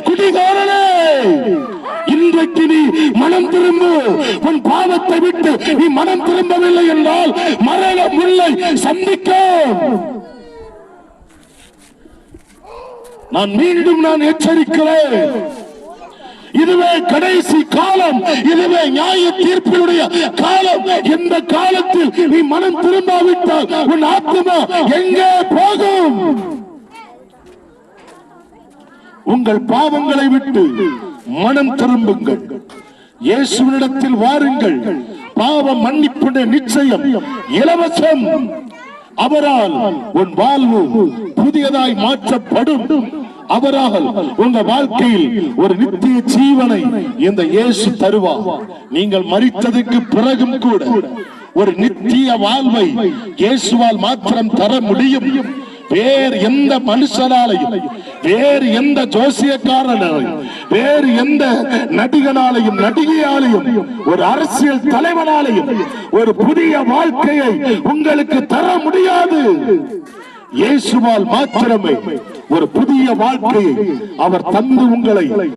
குடிகாரனே, இன்றைக்கு நீ மனம் திரும்பு. உன் பாவத்தை விட்டு நீ மனம் திரும்பவில்லை என்றால் மரண முல்லை சந்திக்க. நான் மீண்டும் எச்சரிக்கிறேன். இதுவே கடைசி காலம், இதுவே நியாய தீர்ப்பினுடைய காலம். இந்த காலத்தில் நீ மனம் திரும்பாவிட்டால் உன் ஆத்மா எங்கே போகும்? உங்கள் பாவங்களை விட்டு மனம் திரும்புங்கள், இயேசுவினிடத்தில் வாருங்கள். பாவ மன்னிப்புடைய நிச்சயம் இலவசம். அவரால் உன் வாழ்வு புதியதாய் மாற்றப்படும். அவரால் உங்க வாழ்க்கையில் ஒரு நித்திய ஜீவனை இந்த இயேசு தருவார். நீங்கள் மரித்ததுக்கு பிறகும் கூட ஒரு நித்திய வாழ்வை இயேசுவால் மாத்திரம் தர முடியும். வேறு எந்த மனுஷனாலையும், வேறு எந்த ஜோசியக்காரனாலையும், வேறு எந்த நடிகனாலையும், நடிகையாலையும், ஒரு அரசியல் தலைவனாலையும் ஒரு புதிய வாழ்க்கையை உங்களுக்கு தர முடியாது. இயேசுவால் மாத்திரமே ஒரு புதிய வாழ்க்கையை அவர் தந்து உங்களை